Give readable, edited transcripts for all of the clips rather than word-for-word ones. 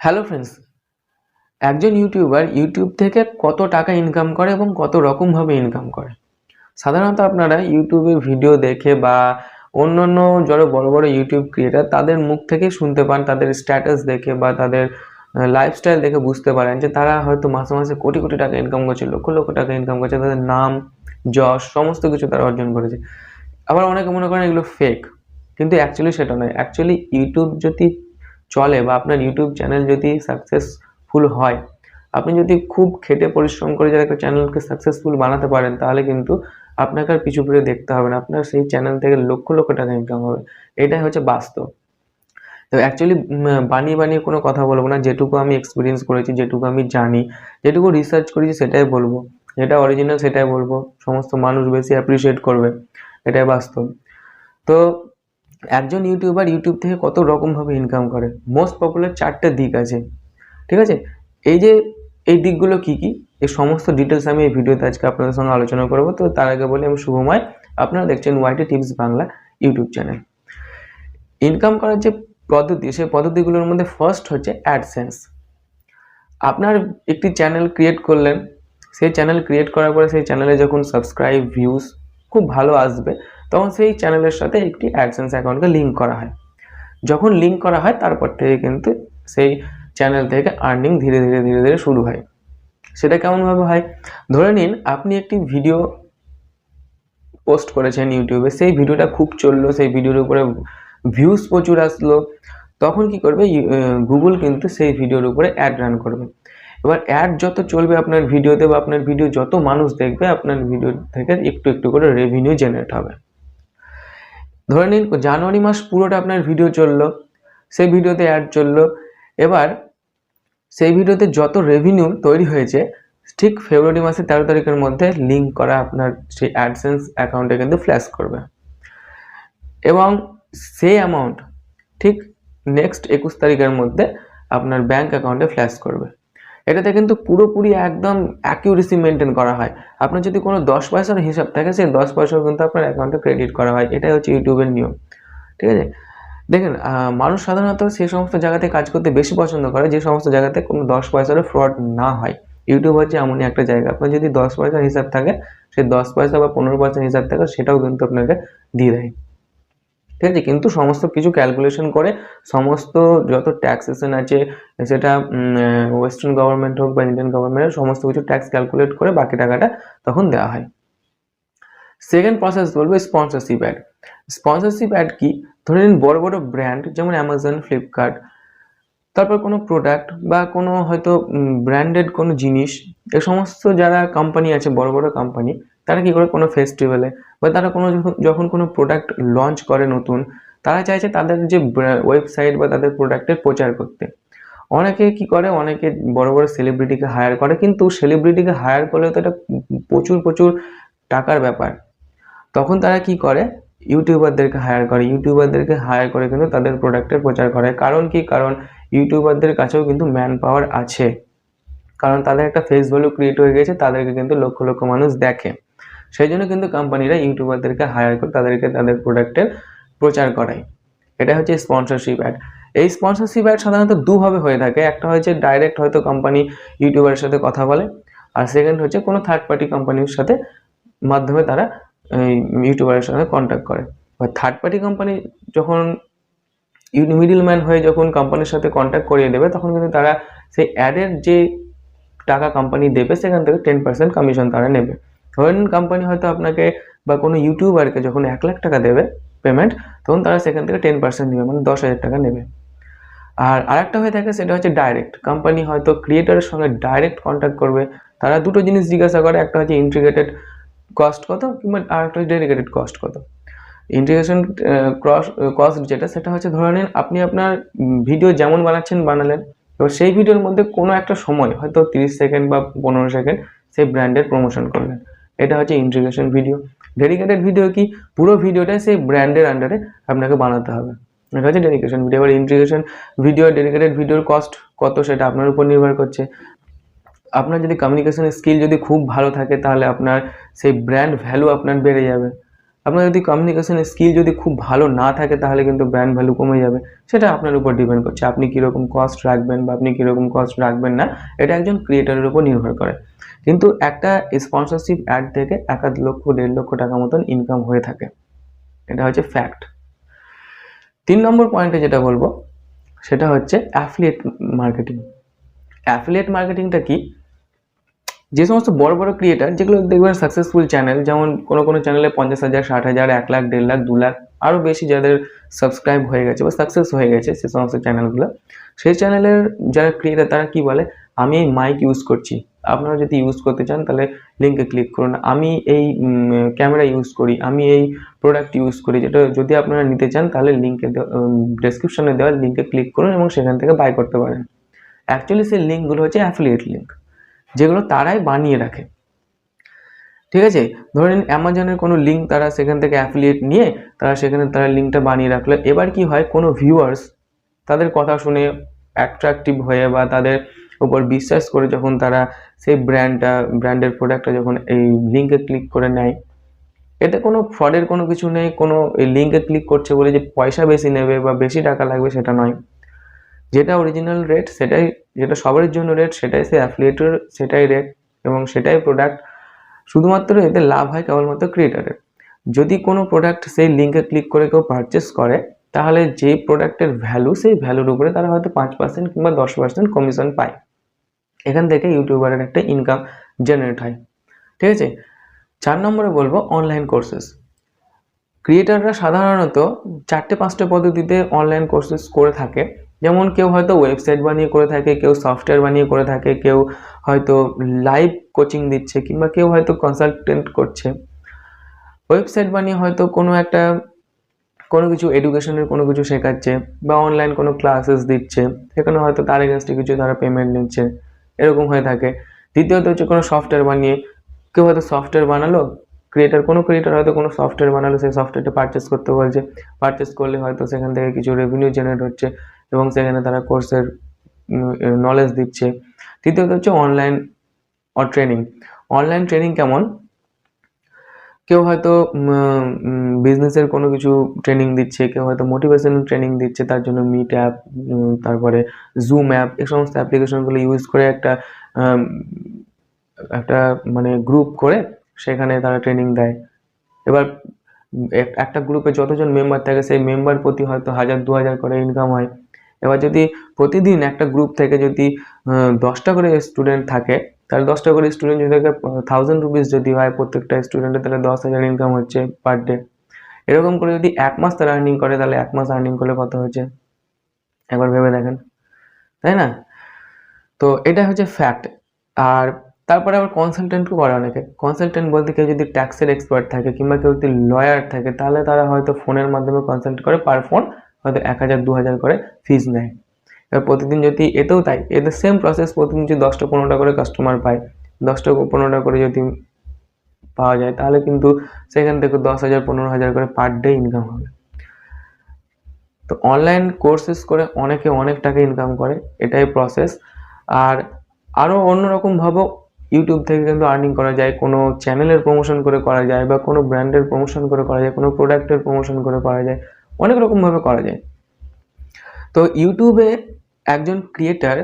Hello friends, একজন YouTuber YouTube থেকে কত টাকা ইনকাম করে এবং কত রকমভাবে ইনকাম করে। সাধারণত আপনারা ইউটিউবে ভিডিও দেখে বা অন্যান্য যারা বড় বড় ইউটিউব ক্রিয়েটার তাদের মুখ থেকে শুনতে পান, তাদের স্ট্যাটাস দেখে বা তাদের লাইফস্টাইল দেখে বুঝতে পারেন যে তারা হয়তো মাসে মাসে কোটি কোটি টাকা ইনকাম করছে, লক্ষ লক্ষ টাকা ইনকাম করছে, তাদের নাম যশ সমস্ত কিছু তারা অর্জন করেছে। আবার অনেকে মনে করেন এগুলো ফেক, কিন্তু অ্যাকচুয়ালি সেটা নয়। অ্যাকচুয়ালি ইউটিউব যদি চলে বা আপনার ইউটিউব চ্যানেল যদি সাকসেসফুল হয়, আপনি যদি খুব খেটে পরিশ্রম করে যারা একটা চ্যানেলকে সাকসেসফুল বানাতে পারেন, তাহলে কিন্তু আপনাকে আর পিছু ফিরে দেখতে হবে না, আপনার সেই চ্যানেল থেকে লক্ষ লক্ষ টাকা ইনকাম হবে। এটাই হচ্ছে বাস্তব। তো অ্যাকচুয়ালি বানিয়ে বানিয়ে কোনো কথা বলবো না, যেটুকু আমি এক্সপিরিয়েন্স করেছি, যেটুকু আমি জানি, যেটুকু রিসার্চ করেছি সেটাই বলবো। যেটা অরিজিনাল সেটাই বলবো, সমস্ত মানুষ বেশি অ্যাপ্রিসিয়েট করবে, এটাই বাস্তব। তো একজন ইউটিউবার ইউটিউব থেকে কত রকমভাবে ইনকাম করে, মোস্ট পপুলার 4টে দিক আছে, ঠিক আছে? এই যে এই দিকগুলো কি কি, এই সমস্ত ডিটেলস আমি এই ভিডিওতে আজকে আপনাদের সঙ্গে আলোচনা করবো। তো তার আগে বলি, আমি শুভময়, আপনারা দেখছেন YT tips Bangla YouTube channel. Income করার যে পদ্ধতি, সেই পদ্ধতিগুলোর মধ্যে ফার্স্ট হচ্ছে অ্যাডসেন্স। আপনার একটি চ্যানেল ক্রিয়েট করলেন, সেই চ্যানেল ক্রিয়েট করার পরে সেই চ্যানেলে যখন সাবস্ক্রাইব ভিউজ খুব ভালো আসবে, তখন সেই চ্যানেলের সাথে একটি অ্যাডসেন্স অ্যাকাউন্টকে লিঙ্ক করা হয়। যখন লিঙ্ক করা হয় তারপর থেকে কিন্তু সেই চ্যানেল থেকে আর্নিং ধীরে ধীরে ধীরে ধীরে শুরু হয়। সেটা কেমনভাবে হয়? ধরে নিন আপনি একটি ভিডিও পোস্ট করেছেন ইউটিউবে, সেই ভিডিওটা খুব চললো, সেই ভিডিওর উপরে ভিউজ প্রচুর আসলো। তখন কি করবে, গুগল কিন্তু সেই ভিডিওর উপরে অ্যাড রান করবে। এবার অ্যাড যত চলবে আপনার ভিডিওতে বা আপনার ভিডিও যত মানুষ দেখবে, আপনার ভিডিও থেকে একটু একটু করে রেভিনিউ জেনারেট হবে। ধরে নিন জানুয়ারি মাস পুরোটা আপনার ভিডিও চললো, সেই ভিডিওতে অ্যাড চললো। এবার সেই ভিডিওতে যত রেভিনিউ তৈরি হয়েছে, ঠিক ফেব্রুয়ারি মাসের 13 তারিখের মধ্যে লিঙ্ক করা আপনার সেই অ্যাডসেন্স অ্যাকাউন্টে কিন্তু ফ্ল্যাশ করবে, এবং সেই অ্যামাউন্ট ঠিক নেক্সট 21 তারিখের মধ্যে আপনার ব্যাঙ্ক অ্যাকাউন্টে ফ্ল্যাশ করবে। এটাতে কিন্তু পুরোপুরি একদম অ্যাকিউরেসি মেনটেন করা হয়। আপনার যদি কোনো 10 পয়সার হিসাব থাকে, সেই 10 পয়সাও কিন্তু আপনার অ্যাকাউন্টে ক্রেডিট করা হয়। এটাই হচ্ছে ইউটিউবের নিয়ম, ঠিক আছে? দেখেন, মানুষ সাধারণত সেই সমস্ত জায়গাতে কাজ করতে বেশি পছন্দ করে যে সমস্ত জায়গাতে কোনো 10 পয়সারও ফ্রড না হয়। ইউটিউব হচ্ছে এমনই একটা জায়গা, আপনার যদি 10 পয়সার হিসাব থাকে, সেই 10 পয়সা বা 15 পয়সার হিসাব থাকে, সেটাও কিন্তু আপনাকে দিয়ে দেয়, ঠিক আছে? কিন্তু সমস্ত কিছু ক্যালকুলেশন করে, সমস্ত যত ট্যাক্সেশন আছে, সেটা ওয়েস্টার্ন গভর্নমেন্ট হোক বা ইন্ডিয়ান গভর্নমেন্টের, সমস্ত কিছু ট্যাক্স ক্যালকুলেট করে বাকি টাকাটা তখন দেওয়া হয়। সেকেন্ড প্রসেস বলবো স্পন্সরশিপ অ্যাড। স্পন্সরশিপ অ্যাড কি? ধরে নিন বড় বড় ব্র্যান্ড যেমন অ্যামাজন, ফ্লিপকার্ট, তারপর কোনো প্রোডাক্ট বা কোনো হয়তো ব্র্যান্ডেড কোনো জিনিস, এ সমস্ত যারা কোম্পানি আছে, বড় বড় কোম্পানি, তারা কি করে কোনো ফেস্টিভ্যালে বা তারা কোনো যখন কোনো প্রোডাক্ট লঞ্চ করে নতুন, তারা চাইছে তাদের যে ওয়েবসাইট বা তাদের প্রোডাক্টের প্রচার করতে। অনেকে কি করে, অনেকে বড় বড় সেলিব্রিটিকে হায়ার করে, কিন্তু সেলিব্রিটিকে হায়ার করলে তো এটা প্রচুর প্রচুর টাকার ব্যাপার। তখন তারা কি করে, ইউটিউবারদেরকে হায়ার করে। ইউটিউবারদেরকে হায়ার করে কিন্তু তাদের প্রোডাক্টের প্রচার করে। কারণ কি? কারণ ইউটিউবারদের কাছেও কিন্তু ম্যান পাওয়ার আছে, কারণ তাদের একটা ফেস ভ্যালু ক্রিয়েট হয়ে গেছে, তাদেরকে কিন্তু লক্ষ লক্ষ মানুষ দেখে। সেই জন্য কিন্তু কোম্পানিরা ইউটিউবারদেরকে হায়ার করে তাদেরকে তাদের প্রোডাক্টের প্রচার করায়। এটা হচ্ছে স্পন্সরশিপ অ্যাড। এই স্পন্সরশিপ অ্যাড সাধারণত দুভাবে হয়ে থাকে। একটা হচ্ছে ডাইরেক্ট, হয়তো কোম্পানি ইউটিউবারের সাথে কথা বলে, আর সেকেন্ড হচ্ছে কোনো থার্ড পার্টি কোম্পানির সাথে মাধ্যমে তারা ইউটিউবারের সাথে কন্ট্যাক্ট করে। বা থার্ড পার্টি কোম্পানি যখন মিডল ম্যান হয়ে যখন কোম্পানির সাথে কন্ট্যাক্ট করিয়ে দেবে, তখন কিন্তু তারা সেই অ্যাডের যে টাকা কোম্পানি দেবে, সেখান থেকে 10% কমিশন তারা নেবে। ধরেন কোম্পানি হয়তো আপনাকে বা কোনো ইউটিউবারকে যখন 1,00,000 টাকা দেবে পেমেন্ট, তখন তারা সেখান থেকে 10% নেবে, মানে 10,000 টাকা নেবে। আর আরেকটা হয়ে থাকে, সেটা হচ্ছে ডাইরেক্ট। কোম্পানি হয়তো ক্রিয়েটরের সঙ্গে ডাইরেক্ট কন্ট্যাক্ট করবে। তারা দুটো জিনিস জিজ্ঞাসা করে, একটা হচ্ছে ইন্টিগ্রেটেড কস্ট কত, কিংবা আরেকটা হচ্ছে ডেডিকেটেড কস্ট কত। ইন্টিগ্রেশন কস্ট যেটা, সেটা হচ্ছে ধরে নিন আপনি আপনার ভিডিও যেমন বানালেন, এবার সেই ভিডিওর মধ্যে কোনো একটা সময় হয়তো 30 সেকেন্ড বা 15 সেকেন্ড সেই ব্র্যান্ডের প্রমোশন করলেন, এটা হচ্ছে ইন্টিগ্রেশন ভিডিও। ডেডিকেটেড ভিডিও কি? পুরো ভিডিওটা সেই ব্র্যান্ডের আন্ডারে আপনাকে বানাতে হবে, এটা হচ্ছে ডেডিকেশন ভিডিও। এবার ইন্টিগ্রেশন ভিডিও, ডেডিকেটেড ভিডিওর কস্ট কত, সেটা আপনার উপর নির্ভর করছে। আপনার যদি কমিউনিকেশন স্কিল যদি খুব ভালো থাকে, তাহলে আপনার সেই ব্র্যান্ড ভ্যালু আপনার বেড়ে যাবে। আপনার যদি কমিউনিকেশন স্কিল যদি খুব ভালো না থাকে তাহলে কিন্তু ব্র্যান্ড ভ্যালু কমে যাবে। সেটা আপনার উপর ডিপেন্ড করছে আপনি কীরকম কস্ট রাখবেন বা আপনি কীরকম কস্ট রাখবেন না, এটা একজন ক্রিয়েটারের উপর নির্ভর করে। কিন্তু একটা স্পন্সরশিপ অ্যাড থেকে 1 লক্ষ 1.5 লক্ষ টাকা মতন ইনকাম হয়ে থাকে, এটা হচ্ছে ফ্যাক্ট। 3 নম্বর পয়েন্টে যেটা বলবো সেটা হচ্ছে অ্যাফিলিয়েট মার্কেটিং। অ্যাফিলিয়েট মার্কেটিংটা কি? যে সমস্ত বড় বড় ক্রিয়েটার যেগুলো দেখবেন সাকসেসফুল চ্যানেল, যেমন কোনো চ্যানেলে 50,000, 60,000, 1 লাখ, 1.5 লাখ, 2 লাখ আরও বেশি যাদের সাবস্ক্রাইব হয়ে গেছে বা সাকসেস হয়ে গেছে সে সমস্ত চ্যানেলগুলো, সেই চ্যানেলের যারা ক্রিয়েটার তারা কি বলে, আমি এই মাইক ইউজ করছি, আপনারা যদি ইউজ করতে চান তাহলে লিঙ্কে ক্লিক করুন। আমি এই ক্যামেরা ইউজ করি, আমি এই প্রোডাক্ট ইউজ করি, যেটা যদি আপনারা নিতে চান তাহলে লিঙ্কে ডেসক্রিপশনে দেওয়া লিঙ্কে ক্লিক করুন এবং সেখান থেকে বাই করতে পারেন। অ্যাকচুয়ালি সেই লিঙ্কগুলো হচ্ছে অ্যাফিলিয়েট লিঙ্ক, যেগুলো তারাই বানিয়ে রাখে। ঠিক আছে, ধরেন অ্যামাজনের কোনো লিঙ্ক তারা সেখান থেকে অ্যাফিলিয়েট নিয়ে তারা লিঙ্কটা বানিয়ে রাখলো। এবার কি হয়, কোনো ভিউয়ার্স তাদের কথা শুনে অ্যাট্রাকটিভ হয়ে বা তাদের উপর বিশ্বাস করে যখন তারা সেই ব্র্যান্ডের প্রোডাক্টটা যখন এই লিঙ্কে ক্লিক করে নেয়, এতে কোনো ফ্রডের কোনো কিছু নেই, কোনো এই লিঙ্কে ক্লিক করছে বলে যে পয়সা বেশি নেবে বা বেশি টাকা লাগবে সেটা নয়। যেটা অরিজিনাল রেট সেটাই, যেটা সবার জন্য রেট সেটাই সে অ্যাফিলিয়েটের সেটাই রেট এবং সেটাই প্রোডাক্ট। শুধুমাত্র এতে লাভ হয় কেবলমাত্র ক্রিয়েটারের। যদি কোনো প্রোডাক্ট সেই লিঙ্কে ক্লিক করে কেউ পারচেস করে তাহলে যেই প্রোডাক্টের ভ্যালু সেই ভ্যালুর উপরে তারা হয়তো 5% কিংবা 10% কমিশন পায়। এখান থেকে ইউটিউবারের একটা ইনকাম জেনারেট হয়। ঠিক আছে, 4 নম্বরে বলবো অনলাইন কোর্সেস। ক্রিয়েটাররা সাধারণত 4টে-5টে পদ্ধতিতে অনলাইন কোর্সেস করে থাকে। যেমন কেউ হয়তো ওয়েবসাইট বানিয়ে করে থাকে, কেউ সফটওয়্যার বানিয়ে করে থাকে, কেউ হয়তো লাইভ কোচিং দিচ্ছে কিংবা কেউ হয়তো কনসালটেন্ট করছে। ওয়েবসাইট বানিয়ে হয়তো কোনো কিছু এডুকেশনের কোনো কিছু শেখাচ্ছে বা অনলাইন কোনো ক্লাসেস দিচ্ছে, সেখানে হয়তো তার এগেনস্টে কিছু তারা পেমেন্ট নিচ্ছে, এরকম হয়ে থাকে। দ্বিতীয়ত হচ্ছে কোনো সফটওয়্যার বানিয়ে কেউ হয়তো সফটওয়্যার বানালো, কোনো ক্রিয়েটার হয়তো কোনো সফটওয়্যার বানালো, সেই সফটওয়্যারটা পারচেস করতে বলছে, পারচেস করলে হয়তো সেখান থেকে কিছু রেভিনিউ জেনারেট হচ্ছে এবং সেখানে তারা কোর্সের নলেজ দিচ্ছে। তৃতীয়ত হচ্ছে অনলাইন ট্রেনিং। অনলাইন ট্রেনিং কেমন, কেউ হয়তো বিজনেসের কোনো কিছু ট্রেনিং দিচ্ছে, কেউ হয়তো মোটিভেশনাল ট্রেনিং দিচ্ছে, তার জন্য মিট অ্যাপ, তারপরে জুম অ্যাপ, এই সমস্ত অ্যাপ্লিকেশনগুলো ইউজ করে একটা মানে গ্রুপ করে সেখানে তারা ট্রেনিং দেয়। এবার একটা গ্রুপে যতজন মেম্বার থাকে সেই মেম্বার প্রতি হয়তো 1,000-2,000 করে ইনকাম হয়। এবার যদি প্রতিদিন একটা গ্রুপ থেকে যদি 10টা করে স্টুডেন্ট থাকে তাহলে 10টা করে স্টুডেন্ট যদি 1,000 রুপিস যদি হয় প্রত্যেকটা স্টুডেন্টের, তাহলে 10,000 ইনকাম হচ্ছে পার ডে। এরকম করে যদি 1 মাস তারা আর্নিং করে তাহলে 1 মাস আর্নিং করলে কত হচ্ছে একবার ভেবে দেখেন, তাই না? তো এটা হচ্ছে ফ্যাক্ট। আর তারপরে আবার কনসালটেন্টও করে অনেকে। কনসালটেন্ট বলতে কেউ যদি ট্যাক্সের এক্সপার্ট থাকে কিংবা কেউ যদি লয়ার থাকে তাহলে তারা হয়তো ফোনের মাধ্যমে কনসাল্ট করে, পার ফোন হয়তো 1,000-2,000 করে ফিস নেয়। এবার প্রতিদিন যদি এতেও তাই, এদের সেম প্রসেস, প্রতিদিন যদি 10টা-15টা করে কাস্টমার পায়, 10টা-15টা করে যদি পাওয়া যায় তাহলে কিন্তু সেখান থেকে 10,000-15,000 করে পার ডে ইনকাম হবে। তো অনলাইন কোর্সেস করে অনেকে অনেক টাকা ইনকাম করে, এটাই প্রসেস। আর আরও অন্যরকমভাবেও ইউটিউব থেকে কিন্তু আর্নিং করা যায়, কোনো চ্যানেলের প্রমোশন করে করা যায় বা কোনো ব্র্যান্ডের প্রমোশন করে করা যায়, কোনো প্রোডাক্টের প্রমোশন করে করা যায়, অনেক রকমভাবে করা যায়। তো ইউটিউবে একজন ক্রিয়েটার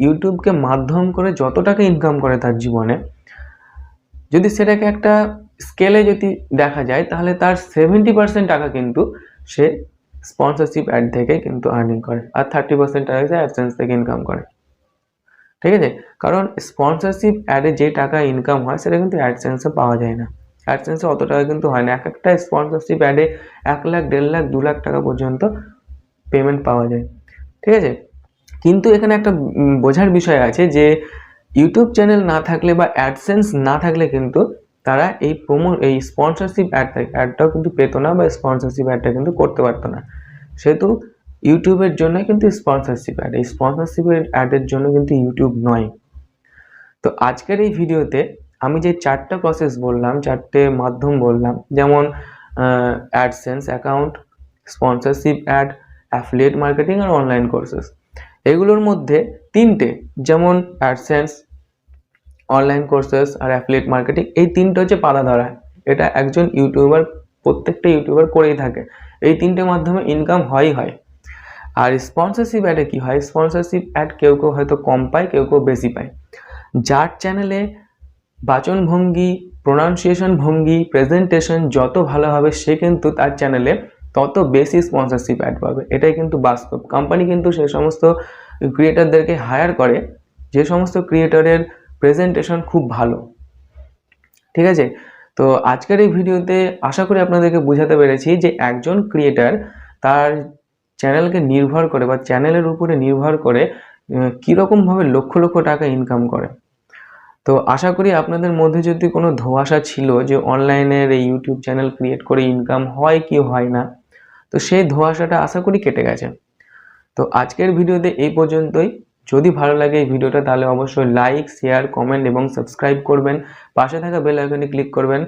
ইউটিউবকে মাধ্যম করে যত টাকা ইনকাম করে তার জীবনে, যদি সেটাকে একটা স্কেলে যদি দেখা যায় তাহলে তার 70% টাকা কিন্তু সে স্পন্সরশিপ অ্যাড থেকে কিন্তু আর্নিং করে, আর 30% টাকা সে অ্যাডসেন্স থেকে ইনকাম করে। ঠিক আছে, কারণ স্পন্সরশিপ অ্যাডে যে টাকা ইনকাম হয় সেটা কিন্তু অ্যাডসেন্সে পাওয়া যায় না। অ্যাডসেন্সে অত টাকা কিন্তু হয় না। একটা স্পন্সরশিপ অ্যাডে 1 লাখ, 1.5 লাখ, 2 লাখ টাকা পর্যন্ত পেমেন্ট পাওয়া যায়। ঠিক আছে, কিন্তু এখানে একটা বোঝার বিষয় আছে যে ইউটিউব চ্যানেল না থাকলে বা অ্যাডসেন্স না থাকলে কিন্তু তারা এই স্পন্সরশিপ অ্যাডটাও কিন্তু পেতো না বা স্পন্সরশিপ অ্যাডটা কিন্তু করতে পারতো না। সেহেতু ইউটিউবের জন্য কিন্তু স্পন্সরশিপ অ্যাড, এই স্পন্সরশিপের অ্যাডের জন্য কিন্তু ইউটিউব নয়। তো আজকের এই ভিডিওতে আমি যে 4টা প্রসেস বললাম, 4টে মাধ্যম বললাম, যেমন AdSense account, sponsorship ad, affiliate marketing আর অনলাইন কোর্সেস, এগুলোর মধ্যে 3টে যেমন অ্যাডসেন্স, অনলাইন কোর্সেস আর অ্যাফিলিয়েট মার্কেটিং, এই 3টে হচ্ছে পাতা ধরা। এটা একজন ইউটিউবার প্রত্যেকটা ইউটিউবার করেই থাকে। এই তিনটে মাধ্যমে ইনকাম হয়। আর স্পন্সরশিপ অ্যাডে কি হয়, স্পন্সরশিপ অ্যাড কেউ কেউ হয়তো কম পায়, কেউ কেউ বেশি পায়। যার চ্যানেলে বাচনভঙ্গি, প্রোনাউন্সিয়েশন ভঙ্গি, প্রেজেন্টেশন যত ভালো হবে সে কিন্তু তার চ্যানেলে তত বেশি স্পন্সরশিপ অ্যাড পাবে। এটাই কিন্তু বাস্তব। কোম্পানি কিন্তু সেই সমস্ত ক্রিয়েটারদেরকে হায়ার করে যে সমস্ত ক্রিয়েটরের প্রেজেন্টেশন খুব ভালো। ঠিক আছে, তো আজকের এই ভিডিওতে আশা করি আপনাদেরকে বোঝাতে পেরেছি যে একজন ক্রিয়েটার তার চ্যানেলকে নির্ভর করে বা চ্যানেলের উপরে নির্ভর করে কীরকমভাবে লক্ষ লক্ষ টাকা ইনকাম করে। তো আশা করি আপনাদের মধ্যে যদি কোনো ধোঁয়াশা ছিল যে অনলাইনের এই ইউটিউব চ্যানেল ক্রিয়েট করে ইনকাম হয় কি হয় না, তো সেই ধোঁয়াশাটা আশা করি কেটে গেছে। তো আজকের ভিডিওতে এই পর্যন্তই। যদি ভালো লাগে এই ভিডিওটা তাহলে অবশ্যই লাইক, শেয়ার, কমেন্ট এবং সাবস্ক্রাইব করবেন। পাশে থাকা বেল আইকনে ক্লিক করবেন।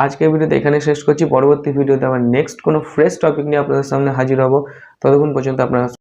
আজকের ভিডিওতে এখানে শেষ করছি। পরবর্তী ভিডিওতে আবার নেক্সট কোনো ফ্রেশ টপিক নিয়ে আপনাদের সামনে হাজির হব। ততক্ষণ পর্যন্ত আপনারা